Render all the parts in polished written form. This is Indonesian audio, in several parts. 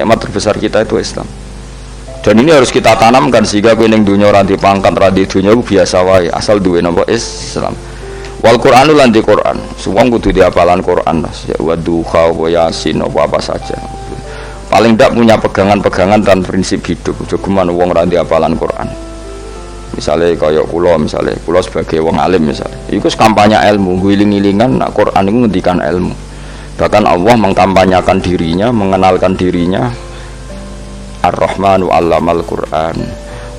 nikmat terbesar kita itu Islam. Dan ini harus kita tanamkan sehingga kowe ning dunya ora pangkat, ora dunya biasa wae, asal duwe napa Islam. Wal Qur'anu lan di Qur'an. Suwang kudu diapalan Qur'an, ya wa duha wa yasin apa saja. Paling tidak punya pegangan-pegangan dan prinsip hidup. Jogeman wong ora diapalan Qur'an. Misalnya kaya kula sebagai wong alim misalnya iku kampanye ilmu ngiling-ngilingan nak Quran itu ngendikan ilmu, bahkan Allah mengkampanyakan dirinya, mengenalkan dirinya Ar-Rahmanu 'allamal Qur'an,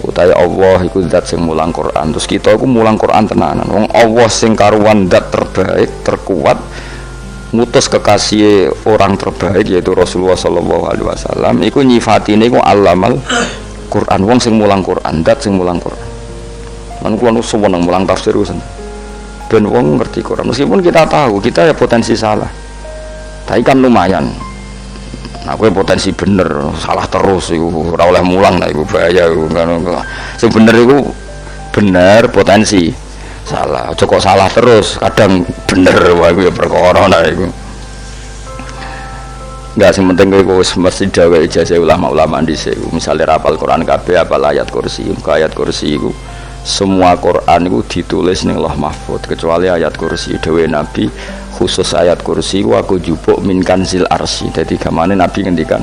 utawi Allah iku zat sing mulang Quran. Terus kita iku mulang Quran tenanan, wong Allah sing karuan zat terbaik terkuat ngutus kekasih orang terbaik yaitu Rasulullah sallallahu alaihi wasallam iku nyifatine iku 'allamal Quran, wong sing mulang Quran, zat sing mulang Quran. Man kula nu seneng mulang tafsir usen. Ben wong ngerti Quran. Meskipun kita tahu kita ya potensi salah. Tapi kan lumayan. Nah, kowe potensi bener, salah terus iku ora oleh mulang, nah iku bahaya iku kan. Sing bener iku bener potensi. Salah, aja kok salah terus, kadang bener wae iku ya perkara nah iku. Enggak sing penting kowe wis mesti dawe ijazah ulama-ulama dhisik. Misale rapal Quran kabeh apal ayat kursi, ayat kursi iku semua Quran itu ditulis ning Lauh Mahfuz kecuali ayat kursi. Dewe Nabi khusus ayat kursi aku jupuk min kanzil arsy. Jadi gamane Nabi ngendikan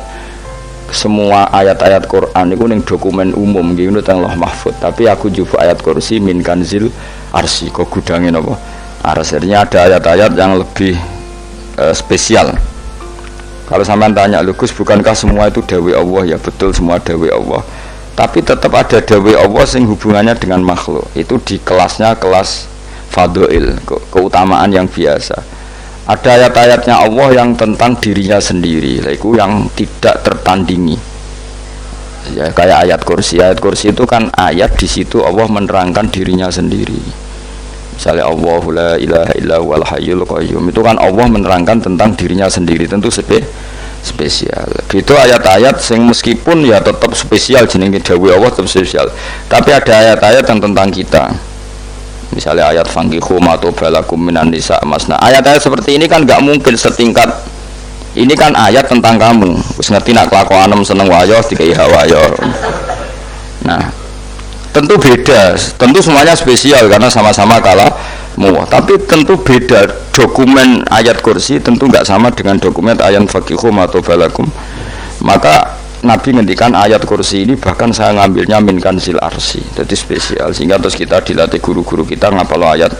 semua ayat-ayat Quran itu ning dokumen umum nggih teng Lauh Mahfuz, tapi aku jupuk ayat kursi min kanzil arsy. Kok gudange napa? Artinya ada ayat-ayat yang lebih spesial. Kalau sampean tanya, Gus bukankah semua itu dawuh Allah? Ya betul, semua dawuh Allah. Tapi tetap ada dawuh Allah sing hubungannya dengan makhluk. Itu di kelasnya kelas fadhil, keutamaan yang biasa. Ada ayat-ayatnya Allah yang tentang dirinya sendiri, itu yang tidak tertandingi. Ya kayak ayat kursi. Ayat kursi itu kan ayat di situ Allah menerangkan dirinya sendiri. Misalnya Allahu la ilaha illa huwal hayyul qayyum. Itu kan Allah menerangkan tentang dirinya sendiri, tentu spesial. Itu ayat-ayat sing meskipun ya tetap spesial jenenge dawuh Allah tetap spesial. Tapi ada ayat-ayat yang tentang kita. Misalnya ayat fankihu ma tobalakum minan nisa masna. Ayat-ayat seperti ini kan enggak mungkin setingkat. Ini kan ayat tentang kamu. Wis ngerti nak kelakuanem seneng wayo dikai hawayo. Nah, tentu beda. Tentu semuanya spesial karena sama-sama kalah tapi tentu beda. Dokumen ayat kursi tentu enggak sama dengan dokumen ayat faqihu atau balakum. Maka Nabi ngendikan ayat kursi ini bahkan saya ngambilnya min kanzil arsy, jadi spesial, sehingga terus kita dilatih guru-guru kita ngapal ayat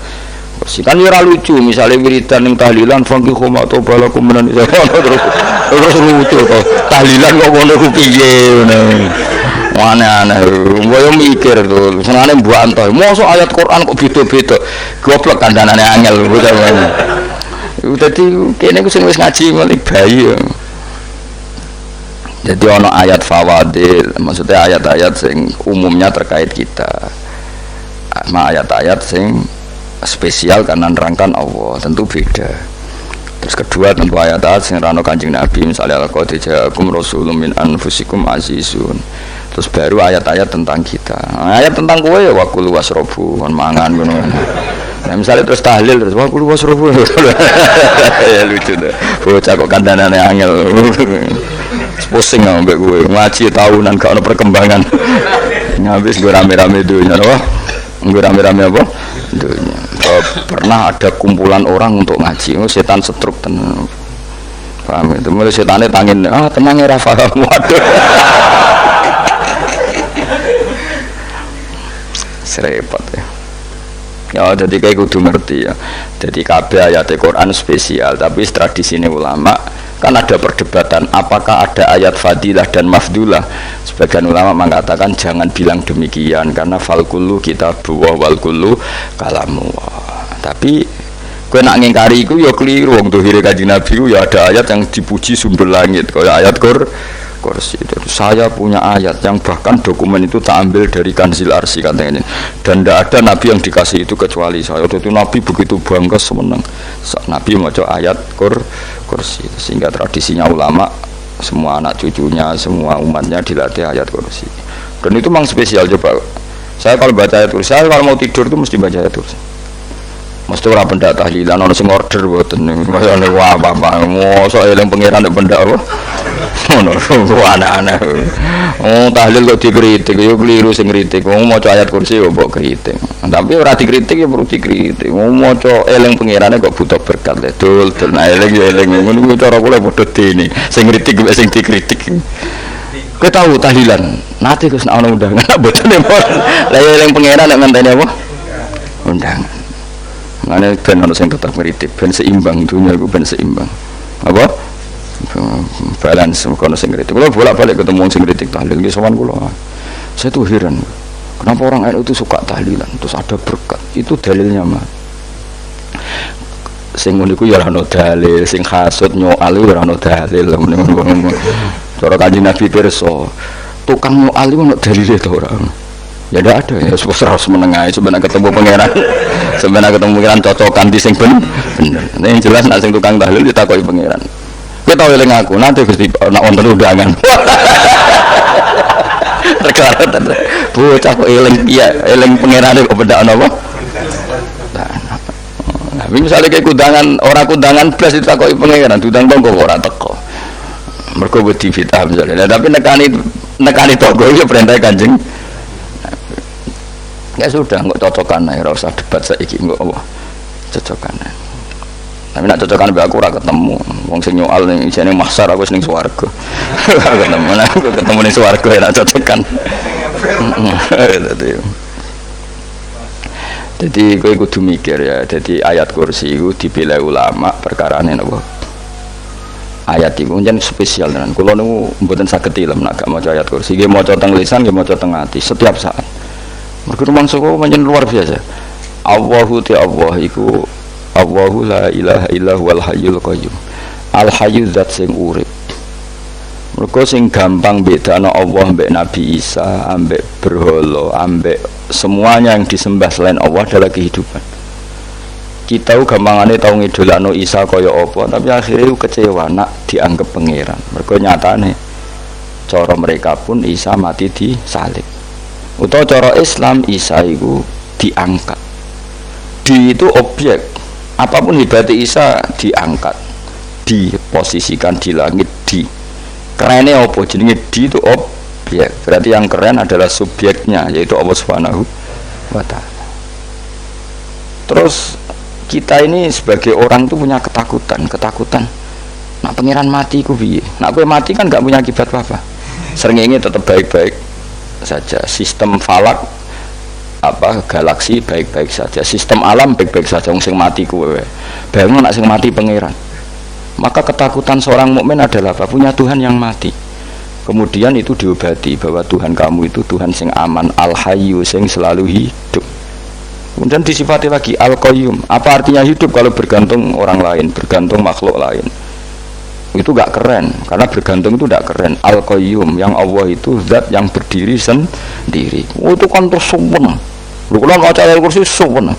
kursi. Kan ya lucu, misalnya wiridan yang tahlilan faqihu atau balakum menan terus lucu toh. Tahlilan kok ngono ku piye ngono. Aneh-aneh, gue mikir tuh, senangnya buantoy. Masa ayat Quran kok beda-beda, goblok kandhanane angel, bukan? Jadi kayaknya gue wis ngaji malah bayi. Jadi ono ayat fawadil, maksudnya ayat-ayat sing umumnya terkait kita, ayat-ayat sing spesial karena nerangkan Allah, tentu beda. Terus kedua tentu ayat-ayat sing rano Kanjeng Nabi, misalnya laqad ja'akum rasulun min anfusikum azizun. Terus baru ayat-ayat tentang kita. Ayat tentang kowe ya waqul wasrobu kon mangan ngono. Nah, misalnya terus tahlil terus waqul wasrobu. Ya lucu deh. Bocah kok kandhanane angel. Pusing ambek kowe. Ngaji tahunan gak ono perkembangan. Ngabis gue rame-rame dunya apa? Gue rame-rame apa? Dunya. Pernah ada kumpulan orang untuk ngaji. Oh, setan setruk tenan. Paham itu? Mulai setane tangin, tenang ya Rafa. Waduh. Serepot ya. Ya jadi kayak kudu ngerti ya. Jadi kabeh ayat Quran spesial, tapi tradisi ini ulama kan ada perdebatan apakah ada ayat fadilah dan mafdulah. Sebagian ulama mengatakan jangan bilang demikian karena fal kullu kitabullah wal kullu kalamullah. Tapi kowe nak ngingkari iku ya keliru. Wong dohire Kanjeng Nabi ku ya ada ayat yang dipuji sumber langit kaya ayat kursi. Jadi saya punya ayat yang bahkan dokumen itu tak ambil dari kanzil arsy katanya, dan tidak ada nabi yang dikasih itu kecuali saya. Itu nabi begitu bangga semenang nabi mau ayat kursi, sehingga tradisinya ulama semua anak cucunya semua umatnya dilatih ayat kursi, dan itu memang spesial. Coba saya kalau baca ayat kursi, saya kalau mau tidur itu mesti baca ayat kursi. Mesti ora benda tahlilan ono sing order mboten. Masane wah apa-apa. Mosok eling pangeran nek benda apa? Ngono anak-anak. Oh, tahlil kok dikritik, yo keliru sing kritik. Wong maca ayat kursi yo mbok kritik. Tapi ora dikritik yo perlu dikritik. Wong maca eling pangerane kok butuh berkat le. Dul, nah eling yo eling. Ngono kuwi cara kula padha dene. Sing kritik mek sing dikritik. Kowe tahu tahlilan. Nate Gus nek ana undangan bocane pon. Lah eling pangeran nek ngenteni apa? Undangan. Mane ben ana sing tetep kritik, ben seimbang dunia iku ben seimbang. Apa? Balance kono sing kritik. Kula bolak-balik ketemu sing kritik tahlil nggih sowan kula. Saya tuh heran. Kenapa orang NU itu suka tahlilan terus ada berkat? Itu dalilnya mah. Sing ngono iku ya ora ono dalil, sing hasud nyoal iku ora ono dalil. Cara Kanjeng Nabi pirsa, tukang nyoal iku ono dalile to ora? Ya ndak ada ya, harus menengahi sebenarnya ketemu pangeran. Sebenarnya ketemu pangeran cocokan di sing bener. Nek jelas nek sing tukang tahlil ditakoki pangeran. Kowe tau eling aku, nanti Gusti nek wonten undangan. Terkait bocah kok eling iya, eling pangerane kok beda napa? Nah, misalnya kayak kundangan, orang kundangan plus ditakoki pangeran, diundang tonggo ora teko. Mergo wedi fitah misalnya. Nah, tapi nekani tonggo ya perintah Kanjeng. Ya sudah, nggak cocokan ae, ora usah debat saiki nggak apa. Cocokan ae. Tapi nak cocokan mbek aku ora ketemu. Wong sing nyoal ning isine mahsyar aku ning swarga. Ketemu aku ketemu ning swarga ora cocokan. Jadi kowe kudu mikir ya. Jadi ayat kursi itu dipilih ulama perkarane napa? Ayat itu jan spesial tenan. Kula niku mboten saged ilmu nek gak maca ayat kursi. Nggih maca teng lisan, nggih maca teng ati setiap saat. Mergo rumangsa kok pancen luar biasa. Allahu ta Allah iku Allahu la ilaha illa huwal hayyul qayyum. Al hayyu zat sing urip. Mergo sing gampang bedana Allah mbek Nabi Isa, ambek berhala, ambek semuanya yang disembah selain Allah adalah kehidupan. Kita gampangane tau ngidolano Isa kaya apa, tapi akhirnya kecewa nak dianggap pangeran. Mergo nyatane cara mereka pun Isa mati disalib. Utawa cara Islam Isa itu diangkat. Di itu objek. Apapun hebatnya Isa diangkat, diposisikan di langit di. Kerennya apa? Jenenge di itu objek. Berarti yang keren adalah subjeknya, yaitu Allah Subhanahu wa Ta'ala. Terus kita ini sebagai orang itu punya ketakutan. Nak pangeran mati ku piye? Nak kowe mati kan gak punya akibat apa-apa. Srengenge tetap baik-baik saja, sistem falak galaksi baik-baik saja, sistem alam baik-baik saja. Wong sing mati kuwe bayangno nek sing mati pangeran. Maka ketakutan seorang mukmin adalah apa? Punya Tuhan yang mati. Kemudian itu diobati bahwa Tuhan kamu itu Tuhan sing aman, al-hayyu sing selalu hidup. Kemudian disifati lagi al-qayyum. Apa artinya hidup kalau bergantung orang lain, bergantung makhluk lain? Itu gak keren, karena bergantung itu gak keren. Al-Qayyum, yang Allah itu zat yang berdiri sendiri. Oh, itu kan terus sumpah. Lu kalau mau ayat kursi sumpah.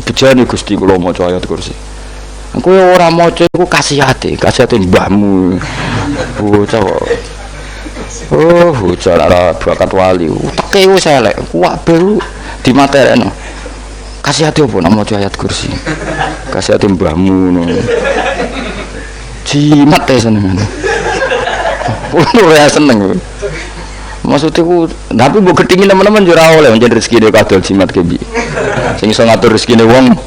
Bejani Gusti kalau mau ayat kursi. Aku orang mau aku kasih hati mbahmu. Bocah. Oh, bocah ara bakat wali. Uteke wis elek, kuat baru di materekno. Kasih hati apa nak mau ayat kursi? Kasih hati mbahmu ngono. Jimat ya seneng. Ora seneng. Maksudnya ku, tapi mbok gedhingi teman-teman yo ora oleh njen rezekine kadol jimat ke piye. Sing iso ngatur rezekine wong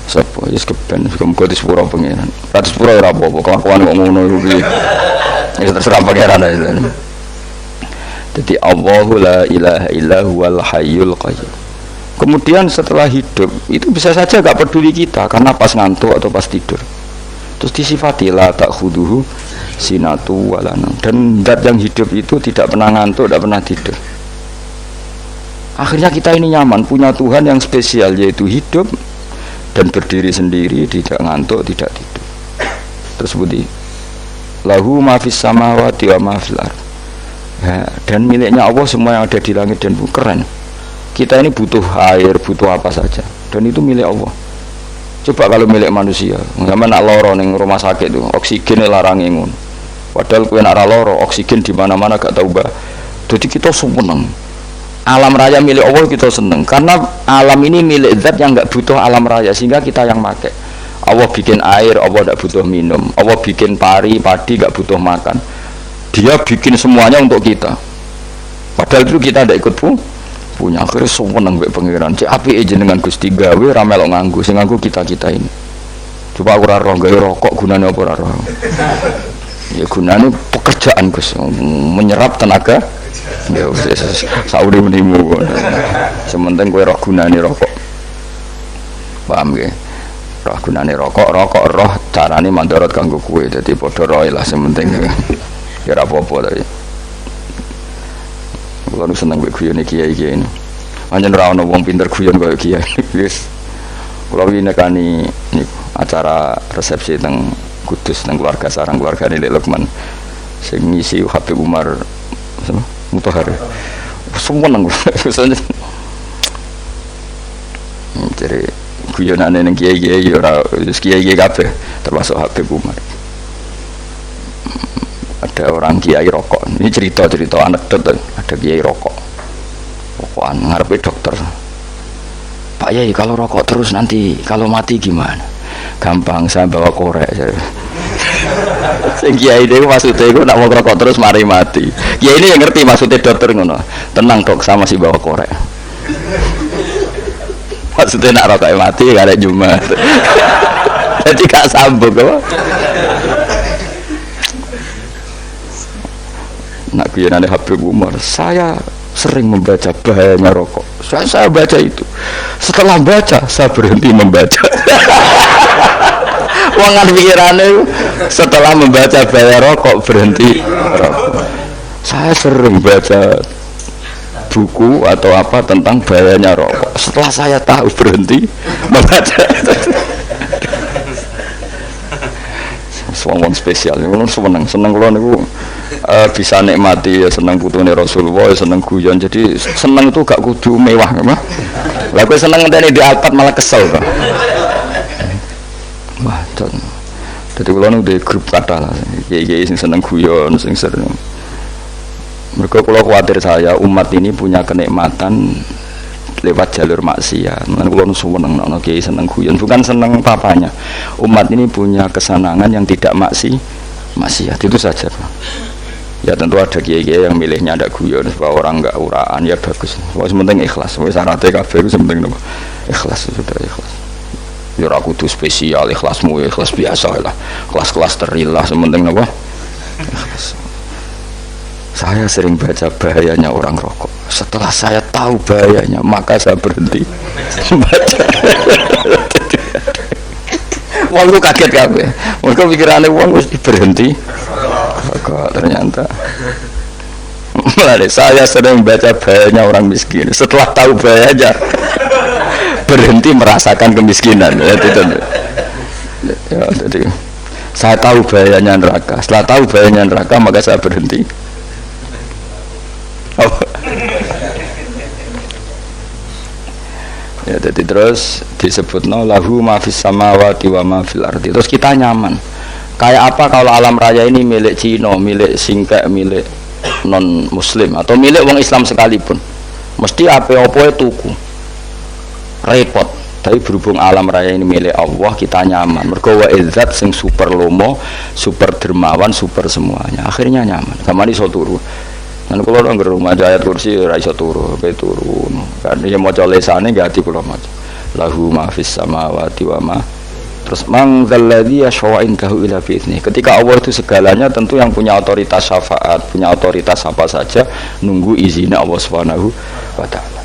sapa? Wis keben muga disepuro pangeran. Ora disepuro ora apa-apa, kelakuan kok ngono iku piye. Wis terserah pangeran ae. Jadi Allahu la ilaha illa huwal hayyul qayyum. Kemudian setelah hidup itu bisa saja gak peduli kita karena pas ngantuk atau pas tidur. Terus disifati la ta'khuduhu sinatu walana, dan zat yang hidup itu tidak pernah ngantuk, tidak pernah tidur. Akhirnya kita ini nyaman punya Tuhan yang spesial, yaitu hidup dan berdiri sendiri, tidak ngantuk, tidak tidur. Terus budi lahu ma fis samawati wa ma fil ardh. Ya, dan miliknya Allah semua yang ada di langit dan bumi. Keren. Kita ini butuh air, butuh apa saja, dan itu milik Allah. Coba kalau milik manusia, sama nak loro ning rumah sakit itu, oksigen larang ingun. Padahal kowe nak loro, oksigen di mana-mana gak tahu bah. Jadi kita seneng. Alam raya milik Allah kita seneng, karena alam ini milik zat yang gak butuh alam raya, sehingga kita yang pakai. Allah bikin air, Allah gak butuh minum. Allah bikin padi gak butuh makan. Dia bikin semuanya untuk kita. Padahal itu kita tidak ikut punya. Akhirnya seneng mbek pangeran. Cek apike jenengan Gusti gawe ra melok nganggo, sing nganggo kita-kita ini. Coba aku ora roh gawe rokok gunane apa ora roh. Ya gunane pekerjaan Gus, menyerap tenaga. Ya wis saurip-uripmu. Sementing kowe roh gunane rokok. Paham nggih? Roh gunane rokok roh carane mandorot kanggo kowe. Dadi padha roe lah sementing. Ya ora apa-apa tapi. Kulo nu seneng mbek guyone kiai-kiai ini. Pancen ora ana wong pinter guyon kaya kiai. Wis. Kulo iki nekani niku acara resepsi teng Kudus teng keluarga sarang keluargane Lek Lukman. Sing ngisi Habib Umar Mutahar. Semua nang jadi guyonane ning kiai-kiai ora wis kiai-kiai kabeh termasuk Habib Umar. Ada orang kiai rokok. Ini cerita anekdot. Ada kiai rokok. Rokokan ngarepe dokter. Pak Yai kalau rokok terus nanti kalau mati gimana? Gampang saya bawa korek. Sing kiai niku maksudnya iku nak mau rokok terus mari mati. Kiai ini yang ngerti maksudnya dokter ngono. Tenang dok, sama si bawa korek. Maksudnya nak rokok mati gak ada Jumat. Jadi gak sambung apa? Nak kuyonane Habib Umar, saya sering membaca bahayanya rokok. Saya baca itu. Setelah baca, saya berhenti membaca. Wangan pikirannya setelah membaca bahaya rokok berhenti rokok. Saya sering baca buku atau apa tentang bahayanya rokok. Setelah saya tahu berhenti membaca. Wong spesial, kulo seneng kulo niku bisa nikmati ya seneng putune Rasulullah, ya seneng guyon. Jadi seneng itu gak kudu mewah, mah. Lah kowe seneng ngenteni di Alphard malah kesel to. Wah, dadi kulo niku di grup kathah lah. Kiai-kiai sing seneng guyon, sing sering. Mergo kulo kuwatir saya umat ini punya kenikmatan lewat jalur maksiat. Mulane kula seneng ana kiai seneng guyon, bukan seneng papanya. Umat ini punya kesenangan yang tidak maksiat. Itu saja, Pak. Ya tentu ada kiai-kiai yang milihnya ada guyon supaya orang enggak uraan, ya bagus. Wis penting ikhlas. Wis syaratnya kabeh itu penting napa? Ikhlas, sudah ikhlas. Ya ora kudu spesial, ikhlasmu ya ikhlas biasa lah. Kelas-kelas terilah sementing napa? Ikhlas. Saya sering baca bahayanya orang rokok. Setelah saya tahu bahayanya, maka saya berhenti baca. Wong lu kaget kabeh. Mergo pikirane wong wis berhenti. Kok ternyata. Mulai saya sering baca bahayanya orang miskin. Setelah tahu bahayanya, berhenti merasakan kemiskinan. Ya, jadi saya tahu bahayanya neraka. Setelah tahu bahayanya neraka, maka saya berhenti. Ya, jadi terus disebutno lahu ma fis samawati wa ma fil ardi. Terus kita nyaman. Kayak apa kalau alam raya ini milik Cina, milik singkek, milik non muslim atau milik wong Islam sekalipun. Mesti apa-apa tuku. Repot. Tapi berhubung alam raya ini milik Allah, kita nyaman. Mergo wa izzat sing super lomo, super dermawan, super semuanya. Akhirnya nyaman. Gamane iso turu. Kan kula nang rumah ayat kursi ora iso turu, pe turu. Kan ya maca lesane nggih ati kula maca. Lahu ma fis samawati wa ma. Terus man dzalladzi yashfa'u indahu ila bi'idznih. Ketika Allah itu segalanya, tentu yang punya otoritas syafaat, punya otoritas apa saja nunggu izinnya Allah Subhanahu wa taala.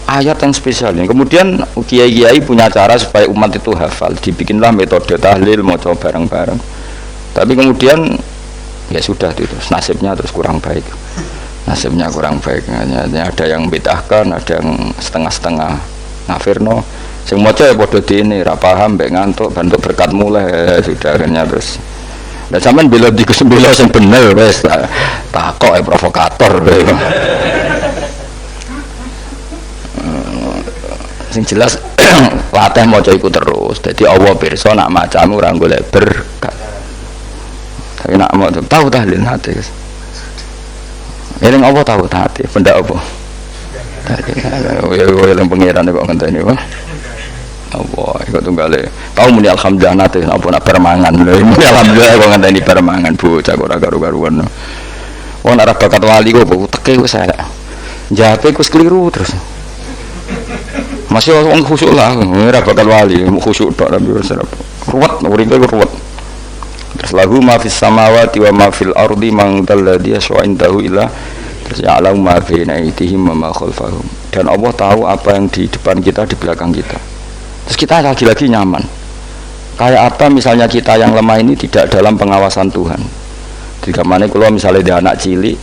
Ayat yang spesial ini. Kemudian kiai-kiai punya cara supaya umat itu hafal. Dibikinlah metode tahlil maca bareng-bareng. Tapi kemudian ya sudah itu nasibnya terus kurang baik, hanya ada yang bid'ahkan, ada yang setengah-setengah ngafirno, sing maca ya padha dene ra paham mbek ngantuk bentuk berkat mulai sudah akhirnya terus lah sampean bela dikesembela sing bener wis takok provokator sing jelas latih maca iku terus dadi Allah pirsa nak macamu ora golek berkat. Tapi nak mau tahu tahlil hati, guys. Eling apa tahu hati, benda apa? Ya yang pengiran kok ngenteni, Pak. Apa iku tunggale. Tau muni alhamdulillah nate apa nak permangan. Muni alhamdulillah kok ngenteni permangan bocah ora karo-karuan. Wong ora bakat wali kok teke wis elek. Jape wis keliru terus. Masih wong khusyuk lah, ora bakal wali, khusyuk tok tapi wis ruwet, uripe ruwet. Terus lahu ma fis samawati wa ma fil ardi man dalladhi yashwa'indahu illa terus ya'lamu ma baina aydihim wa ma khalfahum. Dan Allah tahu apa yang di depan kita, di belakang kita. Terus kita lagi-lagi nyaman. Kayak apa misalnya kita yang lemah ini tidak dalam pengawasan Tuhan. Jika mana kalau misalnya dia anak cilik,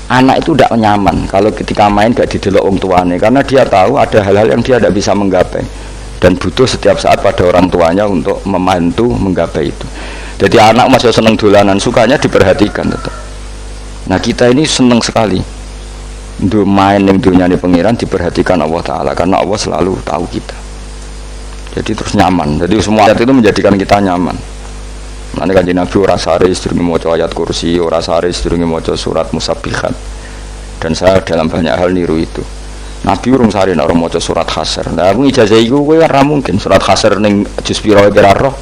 anak itu tidak nyaman kalau ketika main gak didelok orang tuanya, karena dia tahu ada hal-hal yang dia tidak bisa menggapai dan butuh setiap saat pada orang tuanya untuk membantu menggapai itu. Jadi anak masih seneng dolanan, sukanya diperhatikan tetap. Nah kita ini seneng sekali untuk main yang dunia ini pengiran diperhatikan Allah Ta'ala, karena Allah selalu tahu kita. Jadi terus nyaman, jadi semua ayat itu menjadikan kita nyaman. Nanti Kanjeng Nabi ora sare sedurunge maca ayat kursi, ora sare sedurunge maca surat musabbihat. Dan saya dalam banyak hal niru itu. Nabi urung sare nek ora maca surat Hasyr. Lah aku ijazah iku kowe ora mungkin surat Hasyr ning juz pira kira roh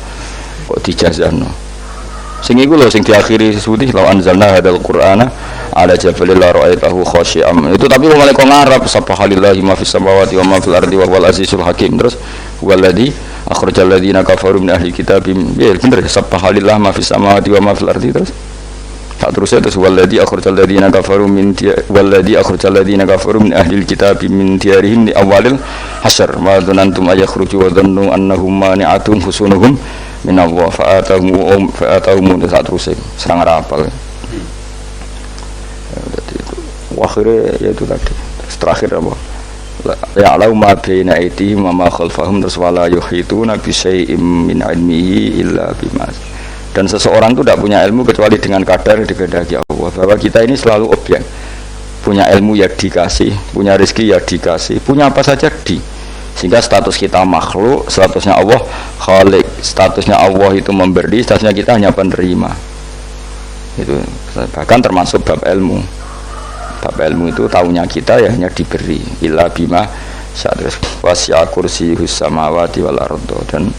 kok dijazahno. Sing iku lho sing diakhiri sesudi law anzalna hadzal qur'ana ala jabalil la ra'aitahu khashi'am. Itu tapi wong kok ngarep subhanallahi ma fis samawati wa ma fil ardi wa huwal azizul hakim. Terus waladhi akhrajal ladzina kafaru min ahli kitab ya bener subhanallah ma fis samawati wa ma fil ardi. Terus tak terusnya terus waladhi akhrajal ladzina kafaru min ahli kitab min diyarihim li awalil hasyr wa dhanantum ayakhruju wa dhannu annahum mani'atum husunuhum min Allah fa'atahum tak terusnya serang rapal. Akhirnya ya itu tadi. Terus terakhir apa? Ya'lamu ma baina aydihim wa ma khalfahum wala yuhituna bi syai'in min 'ilmihi illa bima. Dan seseorang itu tidak punya ilmu kecuali dengan kadar dikehendaki Allah. Bahwa kita ini selalu objek. Punya ilmu ya dikasih, punya rezeki ya dikasih, punya apa saja di. Sehingga status kita makhluk, statusnya Allah khalik, statusnya Allah itu memberi, statusnya kita hanya penerima. Itu bahkan termasuk bab ilmu. Bab ilmu itu tahunya kita ya hanya diberi illa bima sa'adres wasi'a kursiyus samawati wal ardo, dan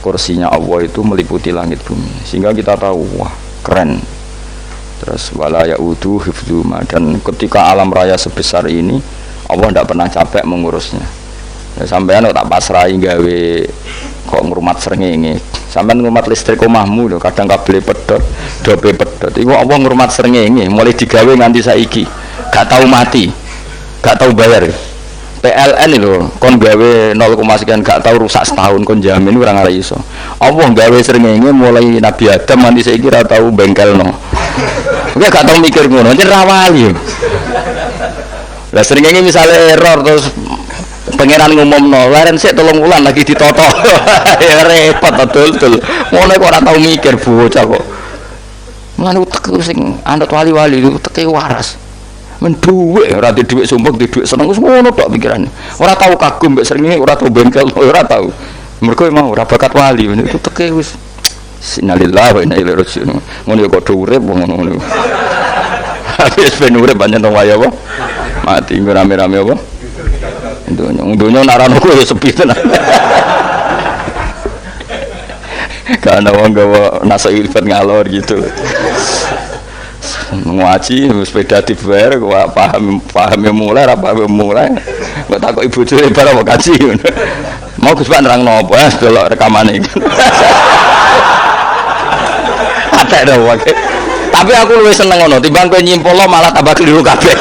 kursinya Allah itu meliputi langit bumi sehingga kita tahu wah keren. Terus wala ya'udu hifdzuma, dan ketika alam raya sebesar ini Allah tidak pernah capek mengurusnya. Ya, sampean tak pasrahi gawe kok ngrumat srengenge, sampean ngrumat listrik omahmu lho kadang kabel pedhot dope pedhot iku Allah ngrumat srengenge mulai digawe nganti saiki gak tahu mati, gak tahu bayar. PLN lho kon gawe 0, sekian gak tahu rusak setahun kon jamin ora ngare iso. Allah gawe srengenge mulai Nabi Adam nganti saiki ora tahu bengkelno. Enggak gak tahu mikir ngono, yen ra wali. Lah srengenge misale error terus pangeran ngumumno, laren sik 3 wulan lagi ditoto. Ya repot betul. Ngono kok ora tau mikir bocah kok. Mulane utek sing anut wali-wali itu uteke waras. Men dhuwit ora di dhuwit sumpek, di dhuwit seneng wis ngono tok pikirane. Ora tau kagum mbek srengenge, ora tau bengkel, ora tau. Mergo emang ora bakat wali, itu uteke wis innalillahi wa inna ilaihi raji'un. Ngono kok do urip ngono. Habis ben urip banyak nang wae apa? Mati rame-rame apa? Dunia narano gue sepi tenan. Karena wong gawa nasa ilfat ngalor gitu. Ngaji sepeda dibayar gua paham yang mulai apa mulai. Kok takok ibu cure barang mau kaji. Mau Gus Pak nerangno apa delok rekamane. Ada dong. Tapi aku luwih seneng ngono timbang kowe nyimpolo malah tambah keliru kabeh.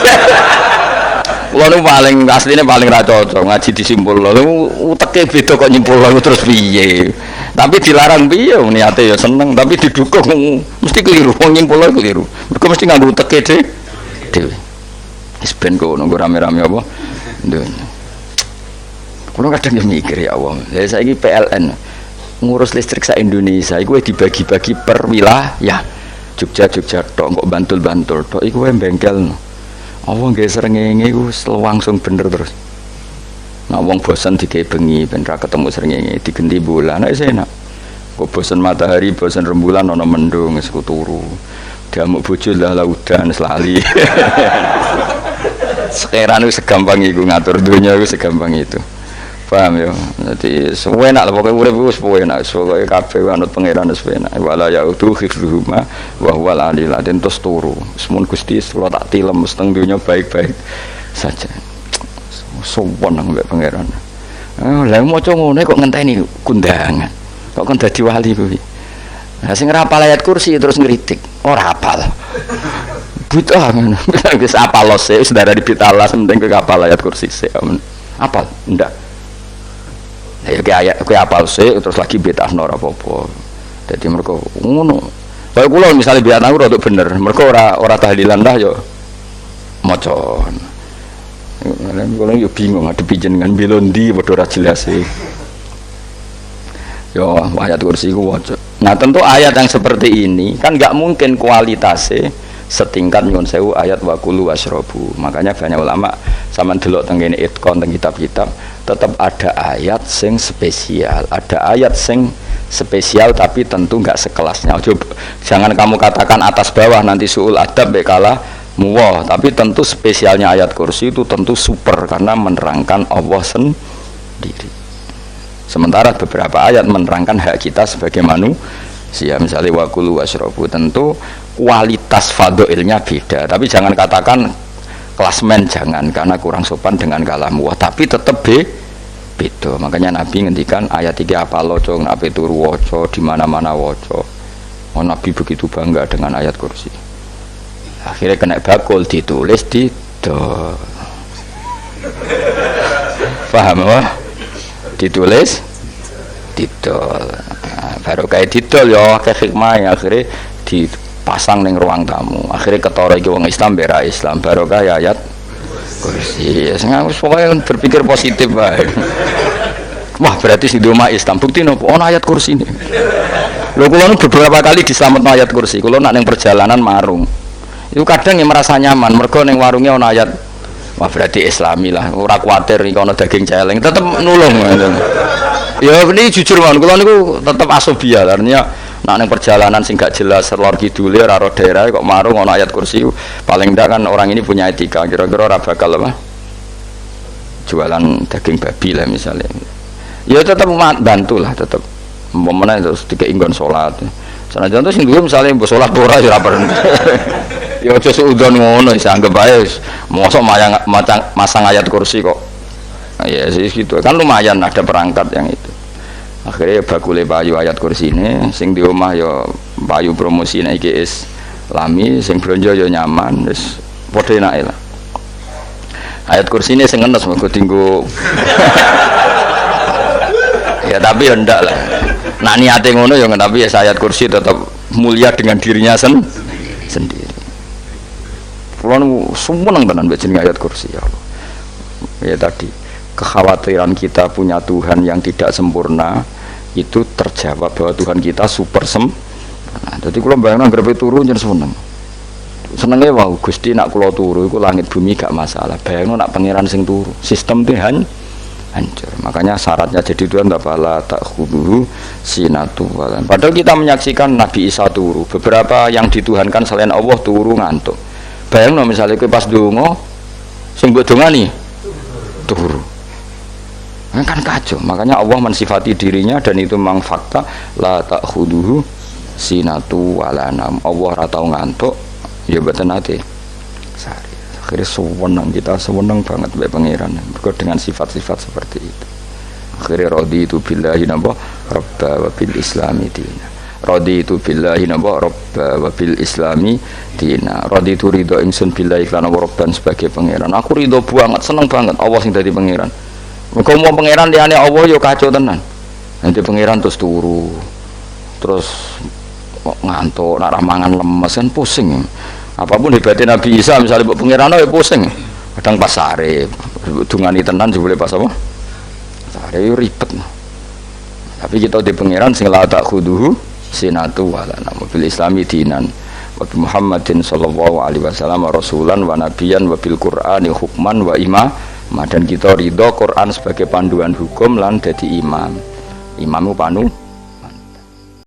Kulo nu paling asline paling ra cocok ngaji disimpul lho. Uteke beda kok nyimpul lho terus piye. Tapi dilarang piye niate ya seneng tapi didukung mesti keliru. Wong nyimpul lho keliru. Mergo mesti nganggo uteke dhewe. Wis ben kok ngono rame-rame apa. Ndonya. Kulo kadang ya mikir ya Allah. Lah saiki PLN ngurus listrik sa Indonesia iku dibagi-bagi per wilayah. Jogja tok kok Bantul tok iku wae bengkelno. Awang nggih srengenge iku langsung bener terus. Nah wong bosan dikei bengi ben ra ketemu srengenge digenti bulan nek enak. Kok bosan matahari, bosan rembulan ana mendung wis turu. Diamuk bojo lah udan selali. Sekarang wis segampang iku ngatur dunya wis segampang itu. Paham ya. Dadi enak lah pokoke urip wis enak, pokoke kabeh anut pangeran wis enak. Wala yaudu khifruhuma wa huwal alil adin terus turu. Semun Gusti kula tak tilem seteng dunya baik-baik saja. Sowan nang mbek pangeran. Lah maca ngono kok ngenteni kundangan. Kok kon dadi wali kuwi. Lah sing rapal ayat kursi terus ngritik, ora hafal. Bid'ah ngono. Wis apal lose wis darani bid'ah penting kowe hafal ayat kursi sik. Apal? Ndak. Ya kayak apal sih terus lagi bid'ah ora apa-apa. Dadi mergo ngono. Kaya kula misale bid'ah ora bener, mergo ora tahlilan dah yo maca. Kula yo bingung ngadepi jenengan belo ndi padha ora jelas sih. Yo ayat kursi ku waca. Nah, tentu ayat yang seperti ini kan enggak mungkin kualitasnya setingkat nyuwun sewu ayat waqulu wasrobu. Makanya banyak ulama sama delok teng kene itqon teng kitab-kitab tetap ada ayat sing spesial, ada ayat sing spesial tapi tentu enggak sekelasnya. Jangan kamu katakan atas bawah nanti suul adab bekala muwah, tapi tentu spesialnya ayat kursi itu tentu super karena menerangkan Allah sendiri. Sementara beberapa ayat menerangkan hak kita sebagai manusia, misalnya waqulu wasrobu, tentu kualitas fadhilnya beda. Tapi jangan katakan klasmen, jangan, karena kurang sopan dengan kalam wah, tapi tetap beda. Makanya Nabi ngendikan ayat 3 apa loco, nabi turu waca di mana-mana waca. Oh, Nabi begitu bangga dengan ayat kursi. Akhirnya kena bakul ditulis di paham wah? Ditulis didol. Nah, baru kayak didol ya kayak hikmah ya, akhirnya dipasang ning ruang tamu. Akhirnya ketara iki wong Islam bera Islam baru kayak ayat kursi. Sing wis pokoke berpikir positif wae. Wah, berarti sing di omah Islam bukti nopo ono ayat kursi ini. Lho kula nu beberapa kali diselametno ayat kursi. Kula nak ning perjalanan marung. Itu kadang yang merasa nyaman mergo ning warungnya ono ayat. Wah, berarti Islami lah, ora kuwatir iki ana daging celeng, tetep nulung. Ya ini jujur mawon, kula niku tetep asobia, artinya nek ning perjalanan sing gak jelas lor kidule ora daerah kok marung ana ayat kursi, paling ndak kan orang ini punya etika, kira-kira ora bakal apa? Jualan daging babi lah misalnya. Ya tetep bantu lah, tetep umpamane terus dikek nggon salat. Sanajan to sing duwe misale mbok salat ora ya ora perlu. Ya aja seudon ngono wis anggap ae mosok masang ayat kursi kok. Ya sih gitu. Kan lumayan ada perangkat yang itu. Akhirnya bakule payu ayat kursi ini sing di omah ya payu promosine iki Islami, sing blonjo ya nyaman wis padha enake lah. Ayat kursi ini sing ngenes mergo dinggo. Ya tapi ya ndak lah. Nak niate ngono ya tapi ya ayat kursi tetap mulia dengan dirinya sendiri. Kulon seneng tenan mbek jeneng ayat kursi ya Allah. Ya tadi kekhawatiran kita punya Tuhan yang tidak sempurna itu terjawab bahwa Tuhan kita super sempurna. Jadi kula bayangno grepe turu njen seneng. Senenge wau Gusti nak kula turu iku langit bumi gak masalah. Bayangno nak pangeran sing turu, sistem Tuhan hancur. Makanya syaratnya jadi Tuhan la ta'khudhuhu sinatu walan. Padahal kita menyaksikan Nabi Isa turu. Beberapa yang dituhankan selain Allah turu ngantuk. Bayangno misalnya kowe pas donga sing mbok dongani turu. Kan kacau. Makanya Allah mensifati dirinya dan itu memang fakta la ta'khudhuhu sinatu walanam. Allah ora tau ngantuk, ya mboten nate. Sari. Akhirnya sewenang kita sewenang banget mbek pangeran. Mergo dengan sifat-sifat seperti itu. Akhirnya raditu billahi nabah rabba wa bil islami dina. Raditu billahi nabah rabba wa bil islami dina. Raditu ridho ingsun billahi lan rabban sebagai pangeran. Aku ridho banget, seneng banget Allah sing dadi pangeran. Mergo mau pangeran liyane Allah yo kacau tenan. Nanti pangeran terus turu. Terus ngantuk, nak ramangan lemes kan pusing. Apapun hebatnya Nabi Isa misalnya buat pangeran ya pusing. Kadang pas sare, dungani tenan jebule pas apa? Sare yo ribet. Tapi kita di pangeran sing la ta'khudhuhu sinatu wala bil islami dinan wa Muhammadin sallallahu alaihi wasallam rasulan wa nabiyan wa bil qur'ani hukman wa imam. Dan kita ridho Quran sebagai panduan hukum lan dadi imam. Imam itu